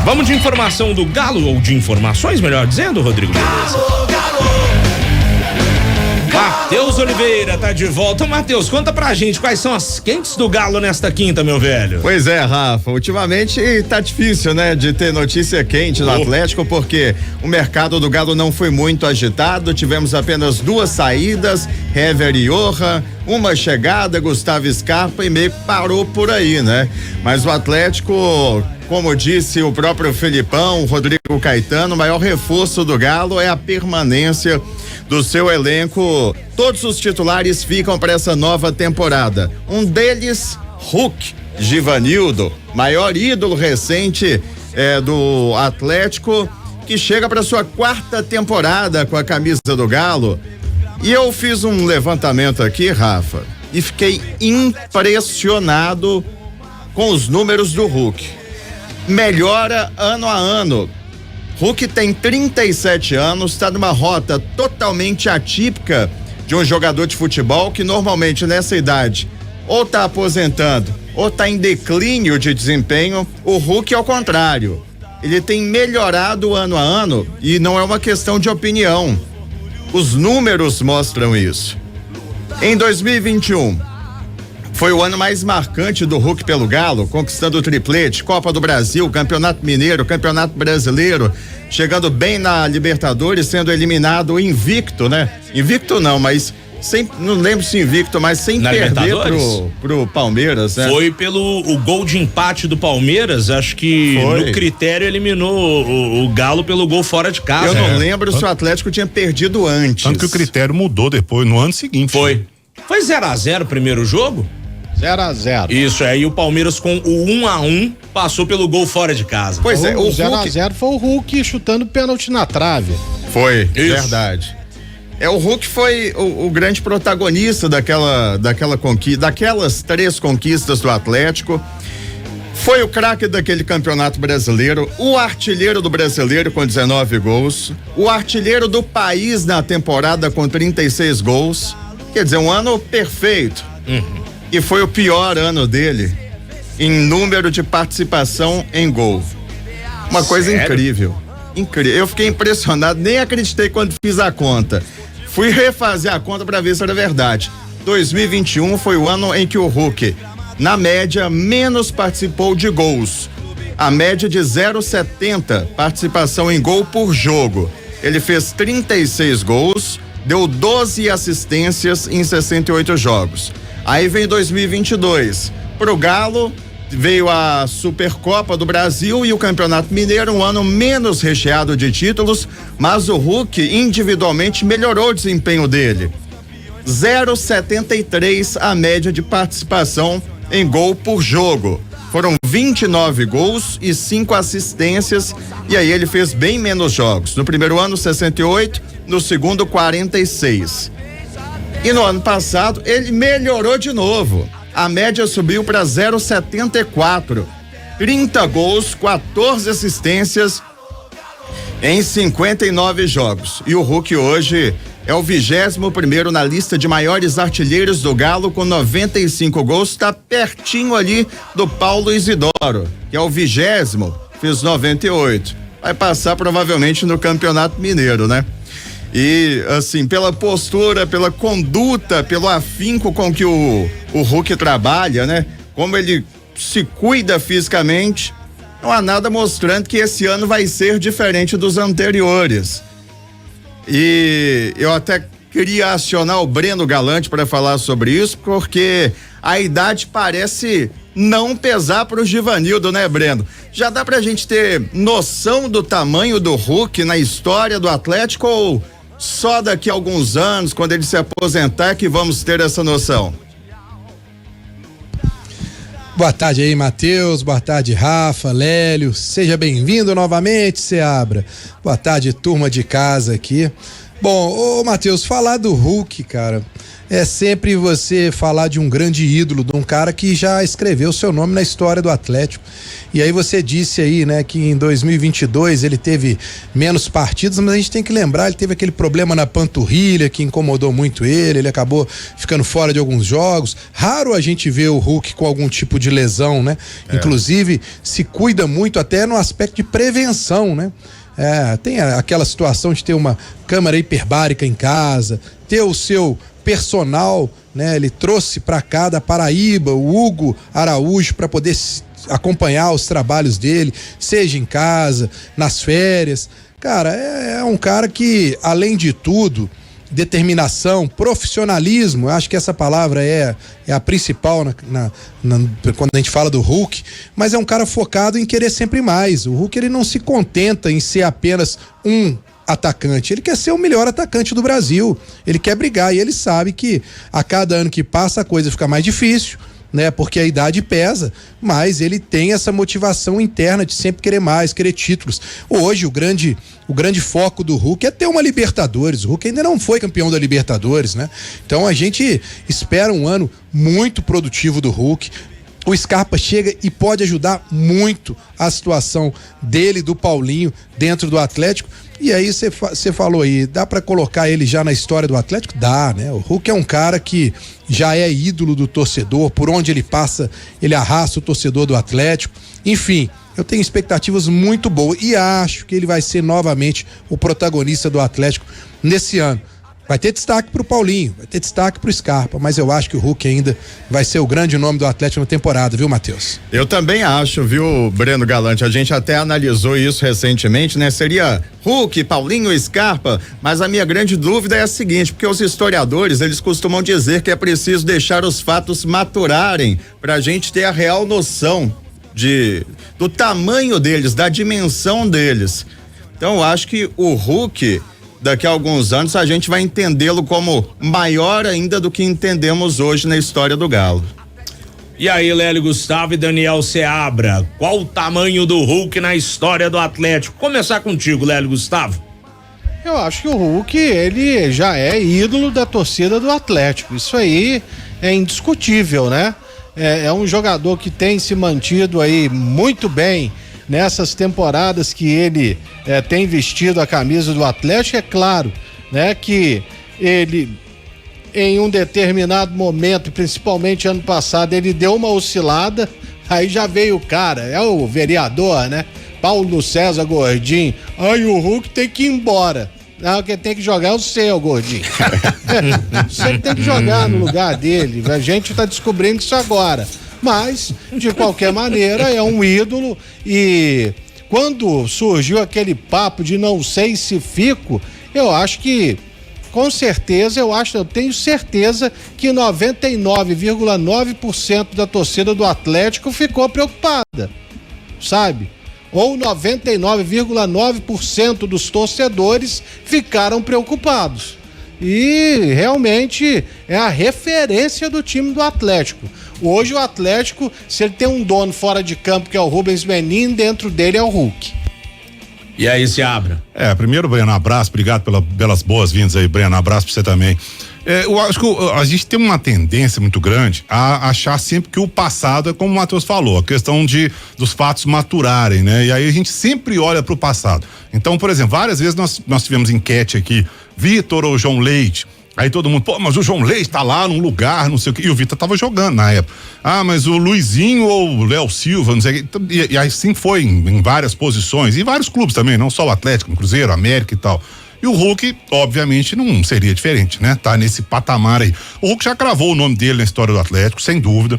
Vamos de informação do Galo, ou de informações, melhor dizendo, Rodrigo? Galo, Matheus Oliveira tá de volta. Matheus, conta pra gente quais são as quentes do Galo nesta quinta, meu velho. Pois é, Rafa, ultimamente tá difícil, né, de ter notícia quente do Atlético, porque o mercado do Galo não foi muito agitado, tivemos apenas 2 saídas, Hever e Johan, uma chegada, Gustavo Scarpa, e meio que parou por aí, né? Mas o Atlético, como disse o próprio Felipão, Rodrigo Caetano, o maior reforço do Galo é a permanência do seu elenco. Todos os titulares ficam para essa nova temporada. Um deles, Hulk, Givanildo, maior ídolo recente do Atlético, que chega para sua 4ª temporada com a camisa do Galo. E eu fiz um levantamento aqui, Rafa, e fiquei impressionado com os números do Hulk. Melhora ano a ano. Hulk tem 37 anos, está numa rota totalmente atípica de um jogador de futebol que normalmente nessa idade ou está aposentando ou está em declínio de desempenho. O Hulk é o contrário. Ele tem melhorado ano a ano e não é uma questão de opinião. Os números mostram isso. Em 2021, foi o ano mais marcante do Hulk pelo Galo, conquistando o triplete, Copa do Brasil, Campeonato Mineiro, Campeonato Brasileiro, chegando bem na Libertadores, sendo eliminado invicto, né? Invicto não, mas não lembro se invicto, mas sem na perder pro Palmeiras, né? Foi pelo o gol de empate do Palmeiras, acho que no critério eliminou o Galo pelo gol fora de casa. Eu não lembro se o Atlético tinha perdido antes. Tanto que o critério mudou depois, no ano seguinte. Foi 0-0 o primeiro jogo? 0-0. Isso, aí o Palmeiras com o 1-1 passou pelo gol fora de casa. Pois é, o 0-0 foi o Hulk chutando pênalti na trave. Foi, isso. Verdade. O Hulk foi o grande protagonista daquela conquista, daquelas 3 conquistas do Atlético. Foi o craque daquele campeonato brasileiro, o artilheiro do brasileiro com 19 gols, o artilheiro do país na temporada com 36 gols. Quer dizer, um ano perfeito. E foi o pior ano dele em número de participação em gol. Uma coisa incrível. Incrível. Eu fiquei impressionado, nem acreditei quando fiz a conta. Fui refazer a conta para ver se era verdade. 2021 foi o ano em que o Hulk, na média, menos participou de gols. A média de 0,70 participação em gol por jogo. Ele fez 36 gols, deu 12 assistências em 68 jogos. Aí vem 2022. Pro Galo veio a Supercopa do Brasil e o Campeonato Mineiro, um ano menos recheado de títulos, mas o Hulk individualmente melhorou o desempenho dele. 0,73 a média de participação em gol por jogo. Foram 29 gols e 5 assistências, e aí ele fez bem menos jogos. No primeiro ano, 68, no segundo, 46. E no ano passado ele melhorou de novo. A média subiu para 0,74. 30 gols, 14 assistências em 59 jogos. E o Hulk hoje é o 21º na lista de maiores artilheiros do Galo com 95 gols, está pertinho ali do Paulo Isidoro, que é o 20º, fez 98. Vai passar provavelmente no Campeonato Mineiro, né? E assim, pela postura, pela conduta, pelo afinco com que o Hulk trabalha, né? Como ele se cuida fisicamente, não há nada mostrando que esse ano vai ser diferente dos anteriores. E eu até queria acionar o Breno Galante para falar sobre isso, porque a idade parece não pesar para o Givanildo, né, Breno? Já dá pra gente ter noção do tamanho do Hulk na história do Atlético, ou só daqui a alguns anos, quando ele se aposentar, que vamos ter essa noção? Boa tarde aí, Matheus. Boa tarde, Rafa, Lélio. Seja bem-vindo novamente, Seabra. Boa tarde, turma de casa aqui. Bom, ô Matheus, falar do Hulk, cara, é sempre você falar de um grande ídolo, de um cara que já escreveu seu nome na história do Atlético. E aí você disse aí, né, que em 2022 ele teve menos partidas, mas a gente tem que lembrar, ele teve aquele problema na panturrilha que incomodou muito ele acabou ficando fora de alguns jogos. Raro a gente ver o Hulk com algum tipo de lesão, né? Inclusive, se cuida muito até no aspecto de prevenção, né? Tem aquela situação de ter uma câmara hiperbárica em casa, ter o seu personal, né? Ele trouxe para cá da Paraíba o Hugo Araújo para poder acompanhar os trabalhos dele, seja em casa, nas férias. Cara, é um cara que, além de tudo, determinação, profissionalismo, eu acho que essa palavra é a principal quando a gente fala do Hulk, mas é um cara focado em querer sempre mais. O Hulk, ele não se contenta em ser apenas um atacante, ele quer ser o melhor atacante do Brasil, ele quer brigar, e ele sabe que a cada ano que passa a coisa fica mais difícil, né? Porque a idade pesa, mas ele tem essa motivação interna de sempre querer mais, querer títulos. Hoje o grande foco do Hulk é ter uma Libertadores. O Hulk ainda não foi campeão da Libertadores, né? Então a gente espera um ano muito produtivo do Hulk. O Scarpa chega e pode ajudar muito a situação dele, do Paulinho, dentro do Atlético. E aí você falou aí, dá pra colocar ele já na história do Atlético? Dá, né? O Hulk é um cara que já é ídolo do torcedor, por onde ele passa, ele arrasta o torcedor do Atlético. Enfim, eu tenho expectativas muito boas e acho que ele vai ser novamente o protagonista do Atlético nesse ano. Vai ter destaque pro Paulinho, vai ter destaque pro Scarpa, mas eu acho que o Hulk ainda vai ser o grande nome do Atlético na temporada, viu, Matheus? Eu também acho, viu, Breno Galante? A gente até analisou isso recentemente, né? Seria Hulk, Paulinho, Scarpa, mas a minha grande dúvida é a seguinte, porque os historiadores, eles costumam dizer que é preciso deixar os fatos maturarem pra gente ter a real noção do tamanho deles, da dimensão deles. Então, eu acho que o Hulk, daqui a alguns anos, a gente vai entendê-lo como maior ainda do que entendemos hoje na história do Galo. E aí, Lélio Gustavo e Daniel Seabra, qual o tamanho do Hulk na história do Atlético? Começar contigo, Lélio Gustavo. Eu acho que o Hulk, ele já é ídolo da torcida do Atlético. Isso aí é indiscutível, né? É um jogador que tem se mantido aí muito bem nessas temporadas que ele tem vestido a camisa do Atlético. É claro, né, que ele, em um determinado momento, principalmente ano passado, ele deu uma oscilada, aí já veio o cara, é o vereador, né, Paulo César Gordinho, aí o Hulk tem que ir embora. Não, quem tem que jogar é o seu, Gordinho. Você tem que jogar no lugar dele, a gente tá descobrindo isso agora. Mas, de qualquer maneira, é um ídolo. E quando surgiu aquele papo de não sei se fico, eu acho que, com certeza, eu tenho certeza que 99,9% da torcida do Atlético ficou preocupada, sabe? Ou 99,9% dos torcedores ficaram preocupados. E realmente é a referência do time do Atlético. Hoje o Atlético, se ele tem um dono fora de campo que é o Rubens Menin, dentro dele é o Hulk. E aí, Seabra? Primeiro, Breno, abraço, obrigado pelas boas-vindas aí, Breno, abraço pra você também. Eu acho que a gente tem uma tendência muito grande a achar sempre que o passado é como o Matheus falou, a questão dos fatos maturarem, né? E aí a gente sempre olha pro passado. Então, por exemplo, várias vezes nós tivemos enquete aqui, Vitor ou João Leite. Aí todo mundo, mas o João Leite tá lá num lugar, não sei o que, e o Vitor tava jogando na época. Mas o Luizinho ou o Léo Silva, não sei o que, e assim foi em várias posições, e vários clubes também, não só o Atlético, o Cruzeiro, América e tal. E o Hulk, obviamente, não seria diferente, né? Tá nesse patamar aí. O Hulk já cravou o nome dele na história do Atlético, sem dúvida.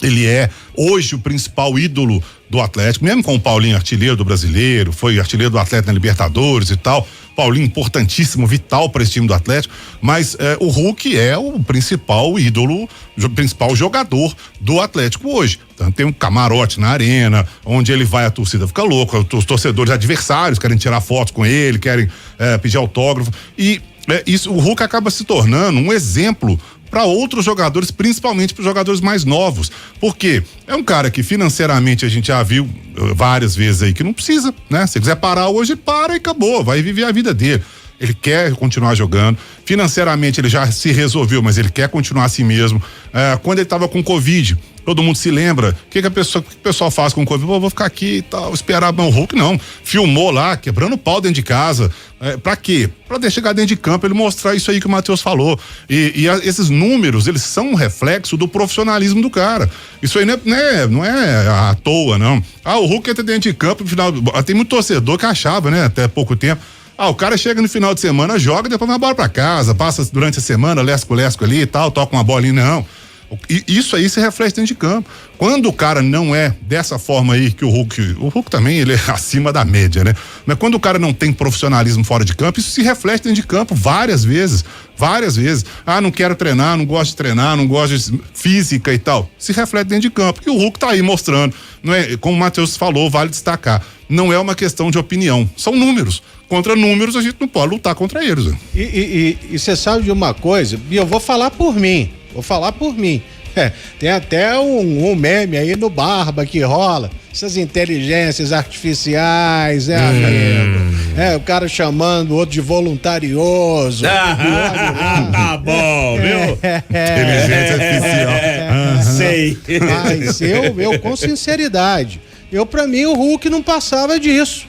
Ele é hoje o principal ídolo do Atlético, mesmo com o Paulinho, artilheiro do Brasileiro, foi artilheiro do Atlético na Libertadores e tal. Paulinho importantíssimo, vital para esse time do Atlético, mas o Hulk é o principal ídolo, o principal jogador do Atlético hoje. Então, tem um camarote na arena, onde ele vai, a torcida fica louca, os torcedores adversários querem tirar fotos com ele, querem pedir autógrafo, e o Hulk acaba se tornando um exemplo para outros jogadores, principalmente para os jogadores mais novos, porque é um cara que financeiramente a gente já viu várias vezes aí que não precisa, né? Se quiser parar hoje, para e acabou, vai viver a vida dele. ele quer continuar jogando, financeiramente ele já se resolveu, mas ele quer continuar assim mesmo. Quando ele estava com Covid, todo mundo se lembra, o que o pessoal faz com o Covid? Vou ficar aqui e tal, esperar. Não, o Hulk não, filmou lá, quebrando pau dentro de casa. Pra quê? Pra chegar dentro de campo, ele mostrar isso aí que o Matheus falou. Esses números, eles são um reflexo do profissionalismo do cara. Isso aí não é à toa, não. O Hulk entra dentro de campo, no final, tem muito torcedor que achava, né, até pouco tempo. O cara chega no final de semana, joga, depois vai embora pra casa, passa durante a semana, lesco ali e tal, toca uma bolinha, não. Isso aí se reflete dentro de campo. Quando o cara não é dessa forma aí que o Hulk também, ele é acima da média, né? Mas quando o cara não tem profissionalismo fora de campo, isso se reflete dentro de campo várias vezes. Não quero treinar, não gosto de treinar, não gosto de física e tal. Se reflete dentro de campo. E o Hulk tá aí mostrando, não é? Como o Matheus falou, vale destacar. Não é uma questão de opinião, são números. Contra números a gente não pode lutar contra eles. Né? E você sabe de uma coisa? E eu vou falar por mim. Tem até um meme aí no Barba que rola. Essas inteligências artificiais, amigo? O cara chamando o outro de voluntarioso. Tá bom, viu? Inteligência artificial. Sei. Mas eu com sinceridade, pra mim o Hulk não passava disso.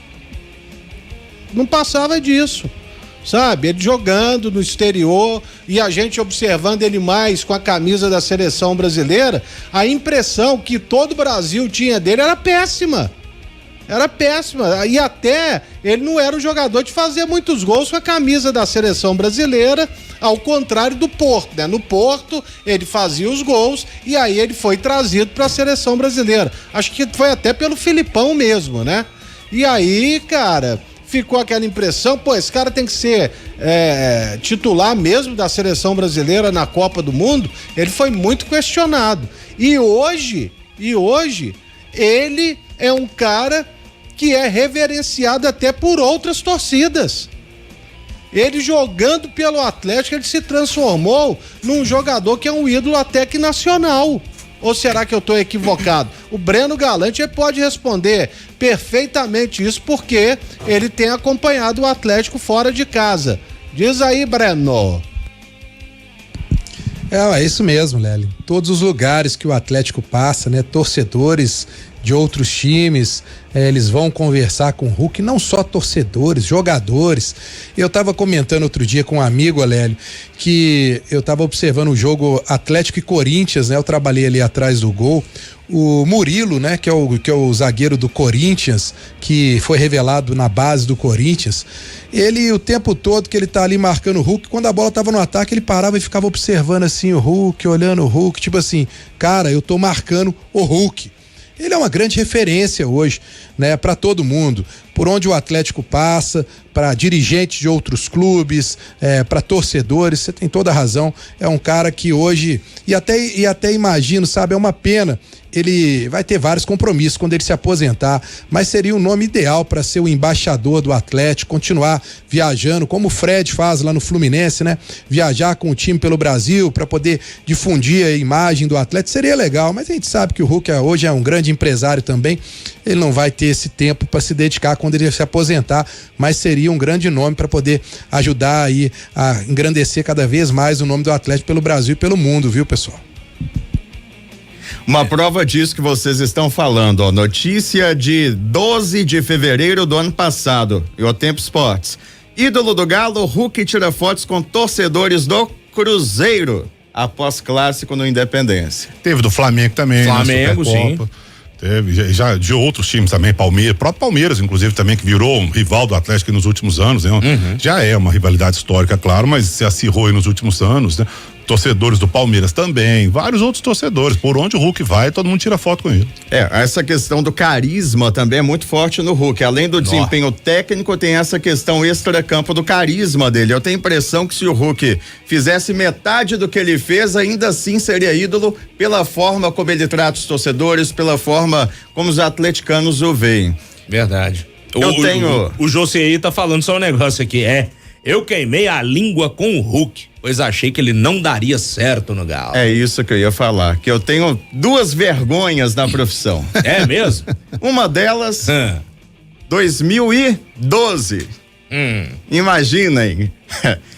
Sabe, ele jogando no exterior e a gente observando ele mais com a camisa da seleção brasileira, a impressão que todo o Brasil tinha dele era péssima. E até ele não era um jogador de fazer muitos gols com a camisa da seleção brasileira, ao contrário do Porto, né? No Porto ele fazia os gols e aí ele foi trazido para a seleção brasileira. Acho que foi até pelo Filipão mesmo, né? E aí, cara, ficou aquela impressão, esse cara tem que ser titular mesmo da seleção brasileira na Copa do Mundo. Ele foi muito questionado. E hoje ele é um cara que é reverenciado até por outras torcidas. Ele jogando pelo Atlético, ele se transformou num jogador que é um ídolo até que nacional. Ou será que eu estou equivocado? O Breno Galante pode responder perfeitamente isso porque ele tem acompanhado o Atlético fora de casa. Diz aí, Breno. É isso mesmo, Lélio. Todos os lugares que o Atlético passa, né? Torcedores de outros times, eles vão conversar com o Hulk, não só torcedores, jogadores. Eu tava comentando outro dia com um amigo, Lélio, que eu tava observando o jogo Atlético e Corinthians, né? Eu trabalhei ali atrás do gol. O Murilo, né, que é o zagueiro do Corinthians, que foi revelado na base do Corinthians, ele, o tempo todo que ele tá ali marcando o Hulk, quando a bola tava no ataque, ele parava e ficava observando assim o Hulk, olhando o Hulk, tipo assim, cara, eu tô marcando o Hulk. Ele é uma grande referência hoje, né, para todo mundo, por onde o Atlético passa, para dirigentes de outros clubes, para torcedores. Você tem toda a razão. É um cara que hoje e até imagino, sabe, é uma pena. Ele vai ter vários compromissos quando ele se aposentar, mas seria um nome ideal para ser o embaixador do Atlético, continuar viajando, como o Fred faz lá no Fluminense, né? Viajar com o time pelo Brasil para poder difundir a imagem do Atlético, seria legal, mas a gente sabe que o Hulk hoje é um grande empresário também, ele não vai ter esse tempo para se dedicar quando ele se aposentar, mas seria um grande nome para poder ajudar aí a engrandecer cada vez mais o nome do Atlético pelo Brasil e pelo mundo, viu, pessoal? Uma prova disso que vocês estão falando, ó, notícia de 12 de fevereiro do ano passado, e o Tempo Esportes. Ídolo do Galo, Hulk tira fotos com torcedores do Cruzeiro após clássico no Independência. Teve do Flamengo também. Flamengo, sim. Teve já de outros times também, Palmeiras, próprio Palmeiras, inclusive, também, que virou um rival do Atlético nos últimos anos, né? Já é uma rivalidade histórica, claro, mas se acirrou aí nos últimos anos, né? Torcedores do Palmeiras também, vários outros torcedores, por onde o Hulk vai, todo mundo tira foto com ele. Essa questão do carisma também é muito forte no Hulk, além do desempenho técnico, tem essa questão extra-campo do carisma dele. Eu tenho a impressão que se o Hulk fizesse metade do que ele fez, ainda assim seria ídolo pela forma como ele trata os torcedores, pela forma como os atleticanos o veem. Verdade. O José tá falando só um negócio aqui, eu queimei a língua com o Hulk, pois achei que ele não daria certo no Galo. É isso que eu ia falar, que eu tenho 2 vergonhas na profissão. É mesmo? Uma delas, 2012. Imaginem.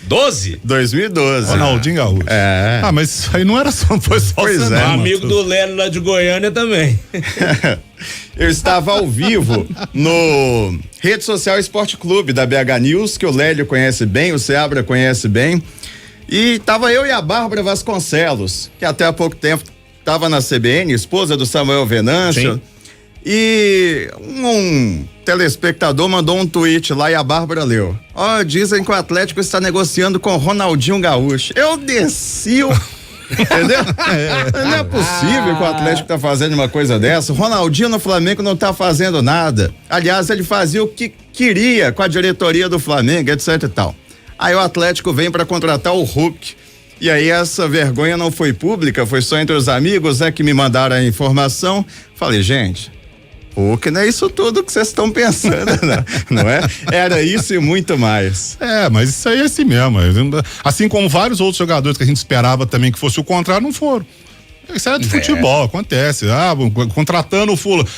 12? 2012. Ronaldinho Gaúcho. É. Ah, mas isso aí não era só, foi só Pois você é. não, Um mano. amigo do Lélio lá de Goiânia também. Eu estava ao vivo no Rede Social Esporte Clube da BH News, que o Lélio conhece bem, o Seabra conhece bem. E tava eu e a Bárbara Vasconcelos, que até há pouco tempo estava na CBN, esposa do Samuel Venâncio. Sim. E um telespectador mandou um tweet lá e a Bárbara leu. Dizem que o Atlético está negociando com o Ronaldinho Gaúcho. Eu desci o... Entendeu? Não é possível que o Atlético tá fazendo uma coisa dessa. O Ronaldinho no Flamengo não tá fazendo nada. Aliás, ele fazia o que queria com a diretoria do Flamengo, etc e tal. Aí o Atlético vem para contratar o Hulk. E aí essa vergonha não foi pública, foi só entre os amigos, que me mandaram a informação. Falei, gente, Hulk não é isso tudo que vocês estão pensando, não é? Era isso e muito mais. É, mas isso aí é assim mesmo. Assim como vários outros jogadores que a gente esperava também que fosse o contrário, não foram. Isso era de futebol, acontece. Contratando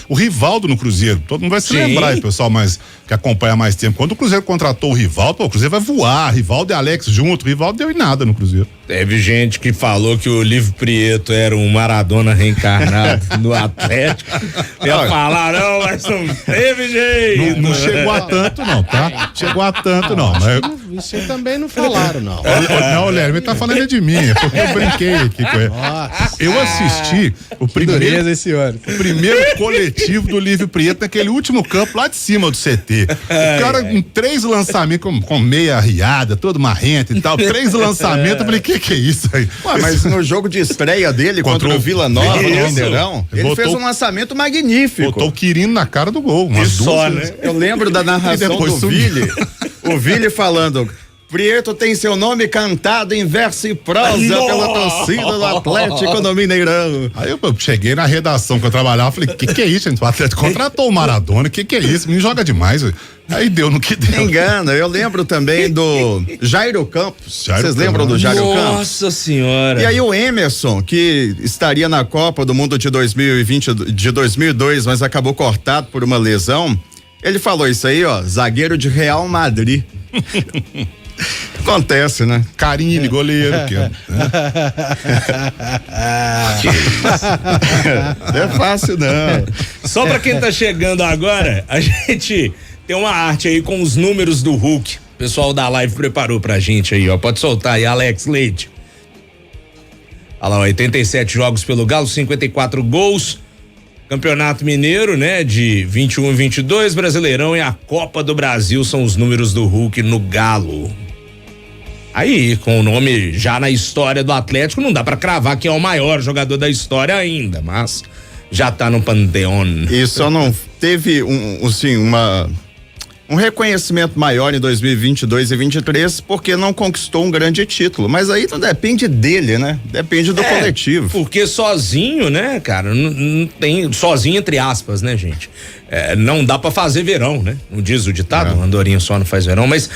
o Rivaldo no Cruzeiro. Todo mundo vai se lembrar aí, pessoal, mas que acompanha mais tempo. Quando o Cruzeiro contratou o Rivaldo, o Cruzeiro vai voar. Rivaldo e Alex junto. O Rivaldo deu em nada no Cruzeiro. Teve gente que falou que o Olívio Prieto era um Maradona reencarnado no Atlético. Ia falar, não, mas não teve jeito. Não chegou a tanto, não, tá? Chegou a tanto, não. Mas Isso aí também não falaram, não. não, Léo, ele tá falando de mim, é porque eu brinquei aqui com ele. Eu assisti o primeiro coletivo do Olívio Prieto naquele último campo lá de cima do CT. O cara com 3 lançamentos, com meia riada, todo marrento e tal, 3 lançamentos, eu falei, que é isso aí? Ué, mas no jogo de estreia dele contra o Vila Nova, no Mineirão, ele fez um lançamento magnífico. Botou o Quirino na cara do gol. Isso só, né? Eu lembro da narração do Vili, o Vili falando: Prieto tem seu nome cantado em verso e prosa pela torcida do Atlético no Mineirão. Aí eu cheguei na redação que eu trabalhava, falei, que é isso, gente? O Atlético contratou o Maradona, que é isso? Me joga demais, véio. Aí deu no que deu. Engana, eu lembro também do Jairo Campos. Vocês lembram do Jairo Campos? Nossa senhora. E aí o Emerson, que estaria na Copa do Mundo de 2002, mas acabou cortado por uma lesão, ele falou isso aí, zagueiro de Real Madrid. Acontece, né? Carille, goleiro. Não é fácil, não. Só pra quem tá chegando agora, a gente tem uma arte aí com os números do Hulk. O pessoal da live preparou pra gente aí, pode soltar aí, Alex Leite. Olha lá, 87 jogos pelo Galo, 54 gols. Campeonato Mineiro, né? De 21 e 22, Brasileirão e a Copa do Brasil são os números do Hulk no Galo. Aí, com o nome já na história do Atlético, não dá pra cravar que é o maior jogador da história ainda, mas já tá no panteão. E só não teve um reconhecimento maior em 2022 e 23 porque não conquistou um grande título, mas aí não depende dele, né? Depende do coletivo. Porque sozinho, né, cara, não tem, sozinho entre aspas, né, gente? Não dá pra fazer verão, né? Não diz o ditado, Andorinha só não faz verão, mas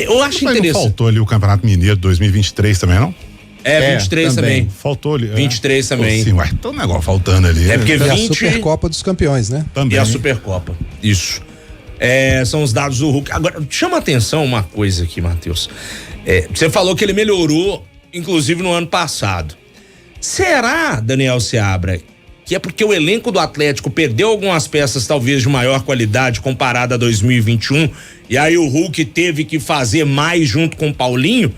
eu acho interessante. Não faltou ali o Campeonato Mineiro 2023 também, não? 23 também. Faltou ali. 23 também. Sim, ué, então o negócio faltando ali. Porque E 20... a Supercopa dos Campeões, né? Também. E a Supercopa, isso. São os dados do Hulk. Agora, chama atenção uma coisa aqui, Matheus. Você falou que ele melhorou, inclusive no ano passado. Será, Daniel Seabra, que é porque o elenco do Atlético perdeu algumas peças talvez de maior qualidade comparada a 2021 e aí o Hulk teve que fazer mais junto com o Paulinho?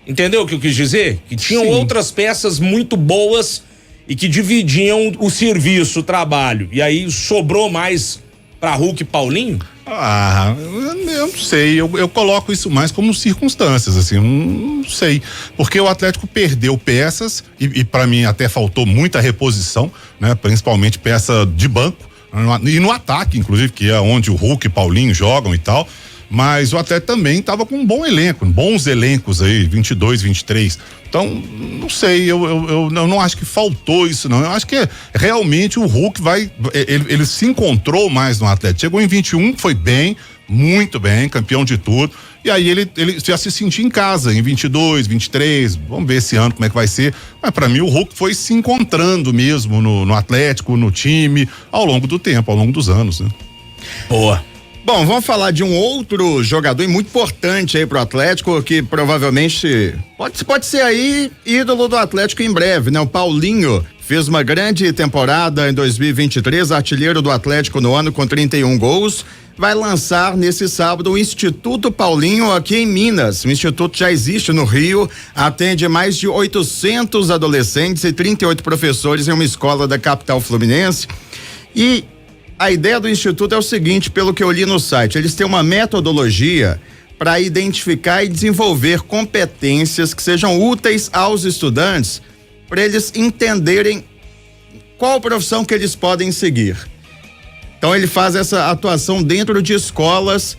Entendeu o que eu quis dizer? Que tinham outras peças muito boas e que dividiam o serviço, o trabalho. E aí sobrou mais pra Hulk e Paulinho? Eu não sei, eu coloco isso mais como circunstâncias, assim, não sei, porque o Atlético perdeu peças e para mim até faltou muita reposição, né? Principalmente peça de banco e no ataque, inclusive, que é onde o Hulk e Paulinho jogam e tal, mas o Atlético também estava com um bom elenco, bons elencos aí, 22, 23. Então, não sei, eu não acho que faltou isso, não. Eu acho que realmente o Hulk ele se encontrou mais no Atlético. Chegou em 21, foi bem, muito bem, campeão de tudo. E aí ele já se sentiu em casa em 22, 23. Vamos ver esse ano como é que vai ser. Mas para mim o Hulk foi se encontrando mesmo no Atlético, no time, ao longo do tempo, ao longo dos anos, né? Boa. Bom, vamos falar de um outro jogador muito importante aí pro Atlético, que provavelmente pode ser aí ídolo do Atlético em breve, né? O Paulinho fez uma grande temporada em 2023, artilheiro do Atlético no ano com 31 gols. Vai lançar nesse sábado o Instituto Paulinho aqui em Minas. O instituto já existe no Rio, atende mais de 800 adolescentes e 38 professores em uma escola da capital fluminense. E a ideia do instituto é o seguinte, pelo que eu li no site, eles têm uma metodologia para identificar e desenvolver competências que sejam úteis aos estudantes, para eles entenderem qual profissão que eles podem seguir. Então ele faz essa atuação dentro de escolas,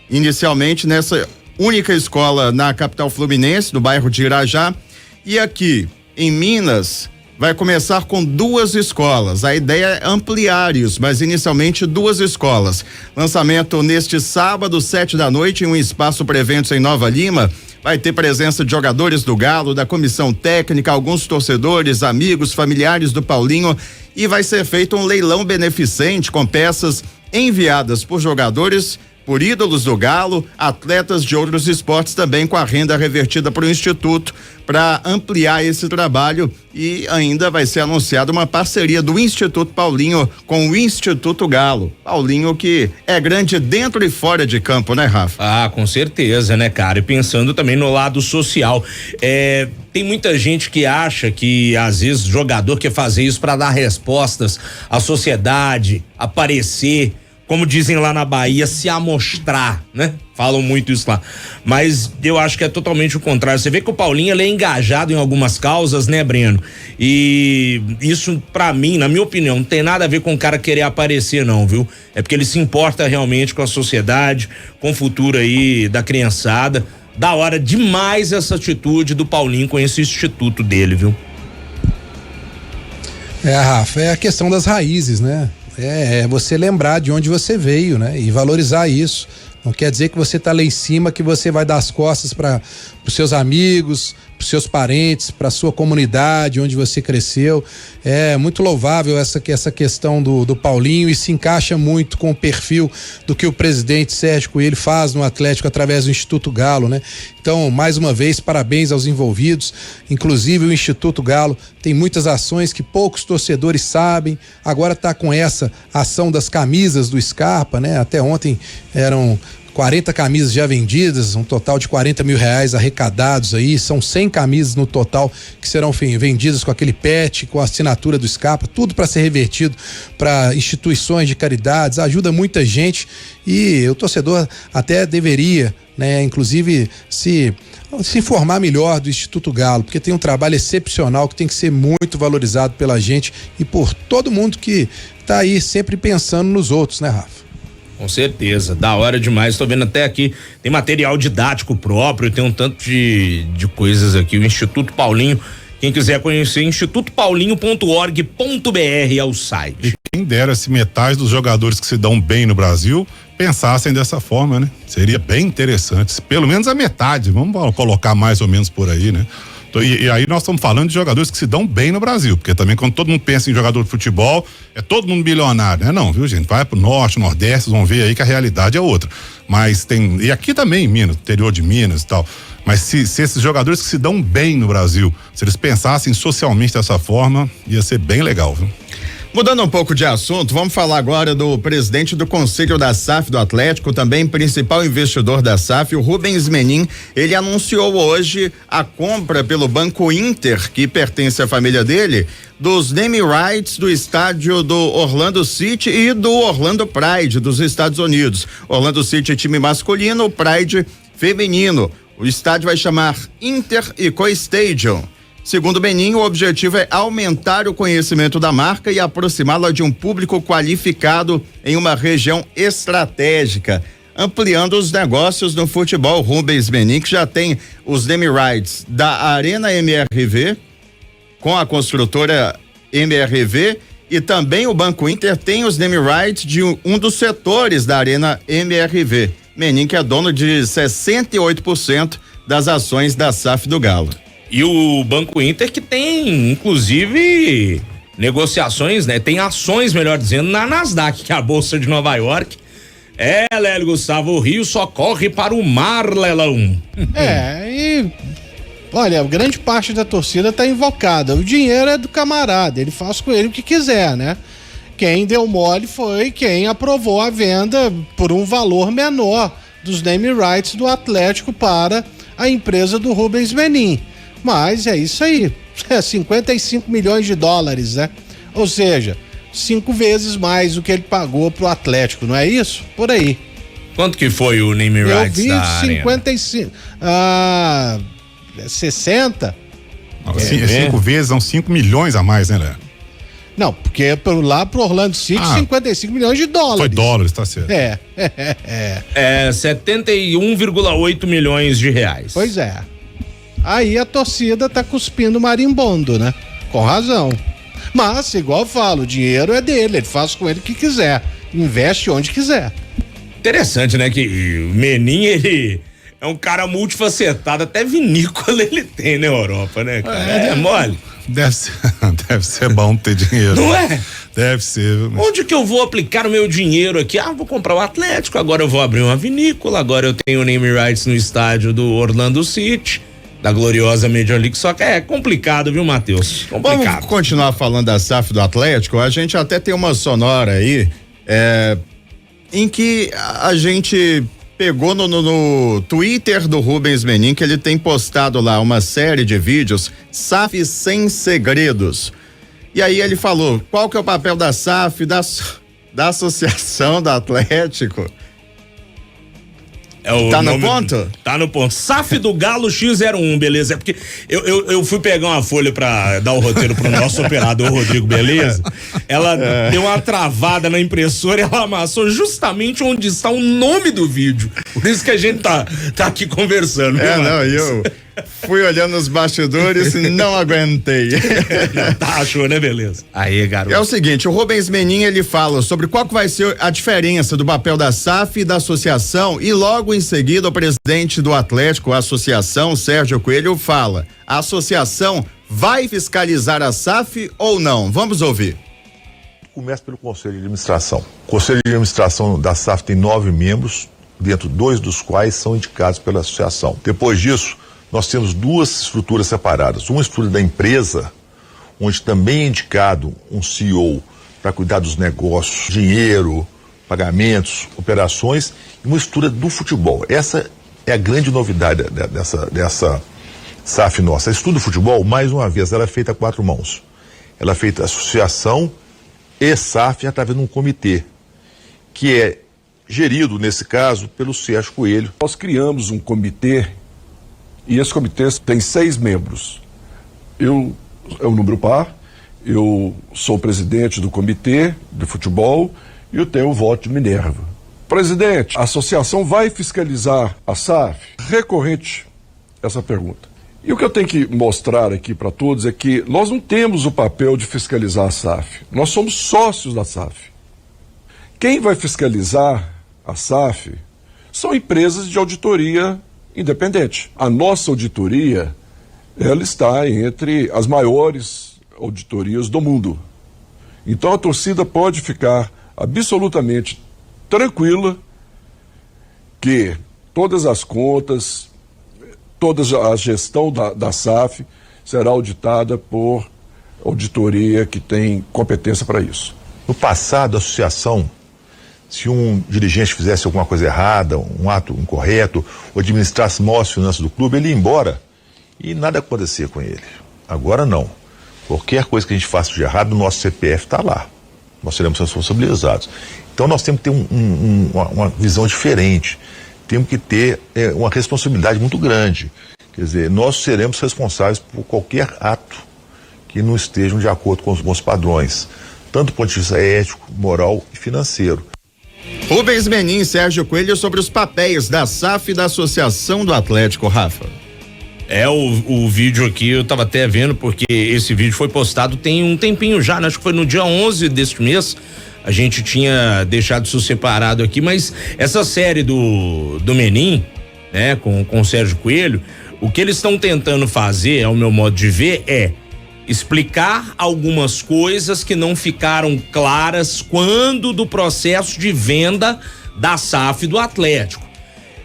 inicialmente nessa única escola na capital fluminense, do bairro de Irajá, e aqui em Minas vai começar com 2 escolas. A ideia é ampliar isso, mas inicialmente 2 escolas. Lançamento neste sábado, 7h, em um espaço para eventos em Nova Lima. Vai ter presença de jogadores do Galo, da comissão técnica, alguns torcedores, amigos, familiares do Paulinho, e vai ser feito um leilão beneficente com peças enviadas por jogadores, por ídolos do Galo, atletas de outros esportes também, com a renda revertida para o Instituto, para ampliar esse trabalho. E ainda vai ser anunciada uma parceria do Instituto Paulinho com o Instituto Galo. Paulinho que é grande dentro e fora de campo, né, Rafa? Ah, com certeza, né, cara? E pensando também no lado social. Tem muita gente que acha que às vezes o jogador quer fazer isso para dar respostas à sociedade, aparecer, como dizem lá na Bahia, se amostrar, né? Falam muito isso lá. Mas eu acho que é totalmente o contrário. Você vê que o Paulinho, ele é engajado em algumas causas, né, Breno? E isso, pra mim, na minha opinião, não tem nada a ver com o cara querer aparecer, não, viu? É porque ele se importa realmente com a sociedade, com o futuro aí da criançada. Da hora demais essa atitude do Paulinho com esse instituto dele, viu? Rafa, é a questão das raízes, né? É você lembrar de onde você veio, né? E valorizar isso. Não quer dizer que você tá lá em cima, que você vai dar as costas para os seus amigos, para os seus parentes, para a sua comunidade, onde você cresceu. É muito louvável essa questão do Paulinho, e se encaixa muito com o perfil do que o presidente Sérgio Coelho faz no Atlético através do Instituto Galo, né? Então, mais uma vez, parabéns aos envolvidos. Inclusive, o Instituto Galo tem muitas ações que poucos torcedores sabem. Agora está com essa ação das camisas do Scarpa, né? Até ontem eram 40 camisas já vendidas, um total de R$40 mil arrecadados aí, são 100 camisas no total que serão vendidas com aquele pet, com a assinatura do Scarpa, tudo para ser revertido para instituições de caridades, ajuda muita gente, e o torcedor até deveria, né, inclusive se informar melhor do Instituto Galo, porque tem um trabalho excepcional que tem que ser muito valorizado pela gente e por todo mundo que tá aí sempre pensando nos outros, né, Rafa? Com certeza, da hora demais. Tô vendo até aqui, tem material didático próprio, tem um tanto de coisas aqui. O Instituto Paulinho, quem quiser conhecer, institutopaulinho.org.br é o site. E quem dera se metade dos jogadores que se dão bem no Brasil pensassem dessa forma, né? Seria bem interessante, pelo menos a metade, vamos colocar mais ou menos por aí, né? E aí nós estamos falando de jogadores que se dão bem no Brasil, porque também quando todo mundo pensa em jogador de futebol, é todo mundo bilionário, né? Não, viu, gente? Vai pro norte, nordeste, vocês vão ver aí que a realidade é outra. Mas e aqui também em Minas, interior de Minas e tal. Mas se esses jogadores que se dão bem no Brasil, se eles pensassem socialmente dessa forma, ia ser bem legal, viu? Mudando um pouco de assunto, vamos falar agora do presidente do Conselho da SAF do Atlético, também principal investidor da SAF, o Rubens Menin. Ele anunciou hoje a compra pelo Banco Inter, que pertence à família dele, dos name rights do estádio do Orlando City e do Orlando Pride dos Estados Unidos. Orlando City é time masculino, o Pride feminino. O estádio vai chamar Inter Eco Stadium. Segundo Menin, o objetivo é aumentar o conhecimento da marca e aproximá-la de um público qualificado em uma região estratégica, ampliando os negócios no futebol. Rubens Menin, que já tem os name rights da Arena MRV, com a construtora MRV, e também o Banco Inter tem os name rights de um dos setores da Arena MRV. Menin, que é dono de 68% das ações da SAF do Galo. E o Banco Inter que tem, inclusive, negociações, né? Tem ações, melhor dizendo, na Nasdaq, que é a Bolsa de Nova York. Lélio Gustavo, o Rio só corre para o mar, Lelão. Olha, grande parte da torcida tá invocada. O dinheiro é do camarada, ele faz com ele o que quiser, né? Quem deu mole foi quem aprovou a venda por um valor menor dos name rights do Atlético para a empresa do Rubens Menin. Mas é isso aí, 55 milhões de dólares, né? Ou seja, 5 vezes mais do que ele pagou pro Atlético, não é isso? Por aí. Quanto que foi o name rights da Arena? 55, 60? Não, 5 vezes, são 5 milhões a mais, né, Léo? Não, porque lá pro Orlando City, 55 milhões de dólares. Foi dólares, tá certo. 71,8 milhões de reais. Pois é. Aí a torcida tá cuspindo marimbondo, né? Com razão. Mas, igual eu falo, o dinheiro é dele, ele faz com ele o que quiser. Investe onde quiser. Interessante, né? Que o Menin, ele é um cara multifacetado, até vinícola ele tem na Europa, né, cara? É mole. Deve ser bom ter dinheiro. Não é? Deve ser. Onde que eu vou aplicar o meu dinheiro aqui? Vou comprar o Atlético, agora eu vou abrir uma vinícola, agora eu tenho name rights no estádio do Orlando City, da gloriosa Major League Soccer. É complicado, viu, Matheus? Complicado. Vamos continuar falando da SAF do Atlético. A gente até tem uma sonora aí, em que a gente pegou no Twitter do Rubens Menin, que ele tem postado lá uma série de vídeos, SAF sem segredos. E aí ele falou, qual que é o papel da SAF, da Associação do Atlético? Tá no ponto? Tá no ponto. SAF do Galo X01, beleza? É porque eu fui pegar uma folha pra dar o roteiro pro nosso operador Rodrigo, beleza? Ela deu uma travada na impressora e ela amassou justamente onde está o nome do vídeo. Por isso que a gente tá aqui conversando. Eu fui olhando os bastidores e não aguentei. Achou, né, beleza? Aí, garoto. É o seguinte, o Rubens Menin, ele fala sobre qual que vai ser a diferença do papel da SAF e da associação, e logo em seguida o presidente do Atlético, a associação, Sérgio Coelho, fala: a associação vai fiscalizar a SAF ou não? Vamos ouvir. Começa pelo Conselho de Administração. O Conselho de Administração da SAF tem 9 membros, dentro 2 dos quais são indicados pela associação. Depois disso, nós temos 2 estruturas separadas. Uma estrutura da empresa, onde também é indicado um CEO para cuidar dos negócios, dinheiro, pagamentos, operações, e uma estrutura do futebol. Essa é a grande novidade dessa SAF nossa. A estrutura do futebol, mais uma vez, ela é feita a 4 mãos. Ela é feita associação e SAF através de um comitê, que é gerido, nesse caso, pelo Sérgio Coelho. Nós criamos um comitê, e esse comitê tem 6 membros. É um número par, eu sou o presidente do comitê de futebol e eu tenho o voto de Minerva. Presidente, a associação vai fiscalizar a SAF? Recorrente essa pergunta. E o que eu tenho que mostrar aqui para todos é que nós não temos o papel de fiscalizar a SAF. Nós somos sócios da SAF. Quem vai fiscalizar a SAF são empresas de auditoria independente. A nossa auditoria, ela está entre as maiores auditorias do mundo. Então a torcida pode ficar absolutamente tranquila que todas as contas, toda a gestão da SAF será auditada por auditoria que tem competência para isso. No passado, a associação, se um dirigente fizesse alguma coisa errada, um ato incorreto, ou administrasse mal as finanças do clube, ele ia embora e nada acontecia com ele. Agora não. Qualquer coisa que a gente faça de errado, o nosso CPF está lá. Nós seremos responsabilizados. Então nós temos que ter uma visão diferente. Temos que ter uma responsabilidade muito grande. Quer dizer, nós seremos responsáveis por qualquer ato que não estejam de acordo com os padrões, tanto do ponto de vista ético, moral e financeiro. Rubens Menin e Sérgio Coelho sobre os papéis da SAF e da Associação do Atlético, Rafa. O vídeo aqui eu tava até vendo, porque esse vídeo foi postado tem um tempinho já, né? Acho que foi no dia 11 deste mês. A gente tinha deixado isso separado aqui, mas essa série do Menin, né, com o Sérgio Coelho, o que eles estão tentando fazer, ao meu modo de ver, é explicar algumas coisas que não ficaram claras quando do processo de venda da SAF do Atlético.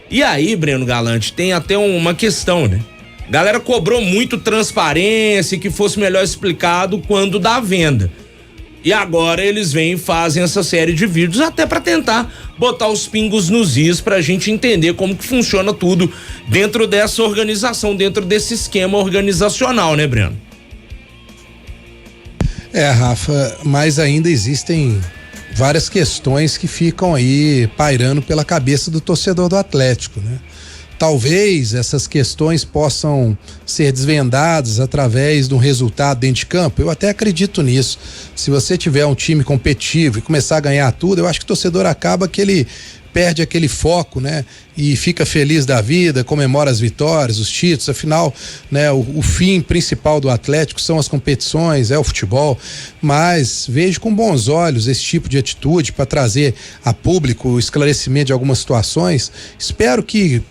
E aí, Breno Galante, tem até uma questão, né? A galera cobrou muito transparência, que fosse melhor explicado quando da venda. E agora eles vêm e fazem essa série de vídeos até para tentar botar os pingos nos is pra gente entender como que funciona tudo dentro dessa organização, dentro desse esquema organizacional, né, Breno? Rafa, mas ainda existem várias questões que ficam aí pairando pela cabeça do torcedor do Atlético, né? Talvez essas questões possam ser desvendadas através de um resultado dentro de campo. Eu até acredito nisso. Se você tiver um time competitivo e começar a ganhar tudo, eu acho que o torcedor acaba que ele perde aquele foco, né? E fica feliz da vida, comemora as vitórias, os títulos. Afinal, né? O fim principal do Atlético são as competições, é o futebol. Mas vejo com bons olhos esse tipo de atitude para trazer a público o esclarecimento de algumas situações. Espero que,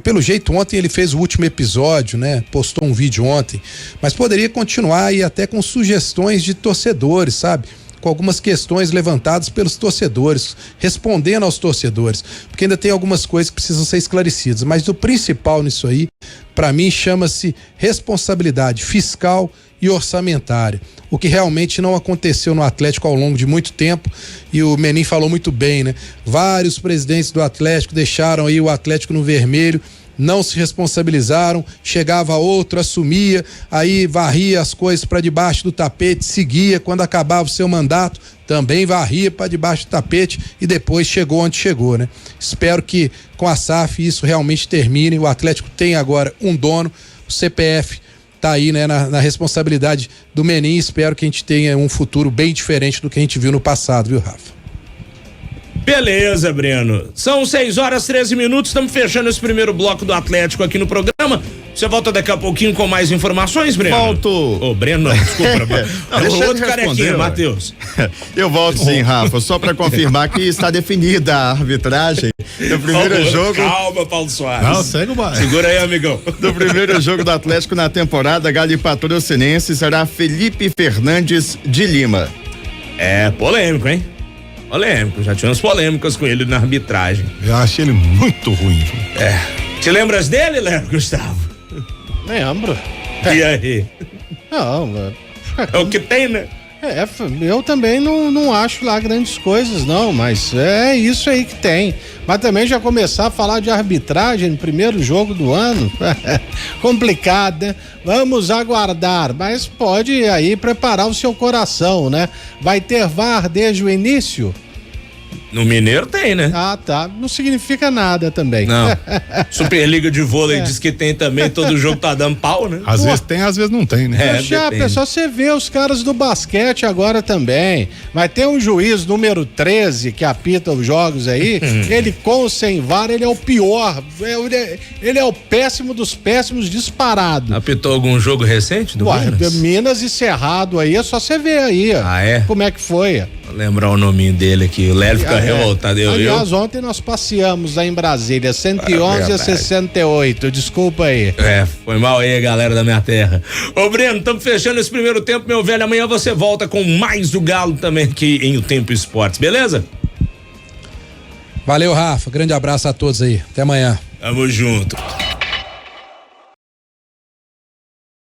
pelo jeito, ontem ele fez o último episódio, né? Postou um vídeo ontem, mas poderia continuar aí até com sugestões de torcedores, sabe? Com algumas questões levantadas pelos torcedores, respondendo aos torcedores, porque ainda tem algumas coisas que precisam ser esclarecidas, mas o principal nisso aí, para mim, chama-se responsabilidade fiscal e orçamentária, o que realmente não aconteceu no Atlético ao longo de muito tempo, e o Menin falou muito bem, né? Vários presidentes do Atlético deixaram aí o Atlético no vermelho, não se responsabilizaram, chegava outro, assumia, aí varria as coisas para debaixo do tapete, seguia, quando acabava o seu mandato, também varria para debaixo do tapete e depois chegou onde chegou, né? Espero que com a SAF isso realmente termine. O Atlético tem agora um dono, o CPF tá aí, né, na responsabilidade do Menin. Espero que a gente tenha um futuro bem diferente do que a gente viu no passado, viu, Rafa? Beleza, Breno. São 6h13, estamos fechando esse primeiro bloco do Atlético aqui no programa. Você volta daqui a pouquinho com mais informações, Breno? Volto. Ô, Breno, não, desculpa. Deixa outro carequinha, Matheus. Eu volto sim, Rafa, só para confirmar que está definida a arbitragem do primeiro jogo. Calma, Paulo Soares. Não, segue o bairro. Segura aí, amigão. Do primeiro jogo do Atlético na temporada, Galo e Patrocinense, será Felipe Fernandes de Lima. É polêmico, hein? Polêmico, já tivemos polêmicas com ele na arbitragem. Eu achei ele muito ruim. Te lembras dele, Léo Gustavo? Lembro. E aí? Não, É o que tem, né? eu também não acho lá grandes coisas, não, mas é isso aí que tem. Mas também já começar a falar de arbitragem no primeiro jogo do ano, complicado, né? Vamos aguardar, mas pode aí preparar o seu coração, né? Vai ter VAR desde o início? No Mineiro tem, né? Ah, tá. Não significa nada também. Não. Superliga de vôlei diz que tem também, todo jogo tá dando pau, né? Às vezes tem, às vezes não tem, né? Já, pessoal, você vê os caras do basquete agora também. Vai ter um juiz número 13 que apita os jogos aí. Ele com ou sem VAR, ele é o pior. Ele é o péssimo dos péssimos disparado. Apitou algum jogo recente do Minas? Minas e Cerrado aí, é só você ver aí. Ah, é? Como é que foi? Vou lembrar o nominho dele aqui. O Léo fica revoltado. Aliás, ontem nós passeamos lá em Brasília, 111 a 68. Desculpa aí. Foi mal aí, galera da minha terra. Ô, Breno, estamos fechando esse primeiro tempo, meu velho. Amanhã você volta com mais do Galo também aqui em O Tempo Esportes, beleza? Valeu, Rafa. Grande abraço a todos aí. Até amanhã. Tamo junto.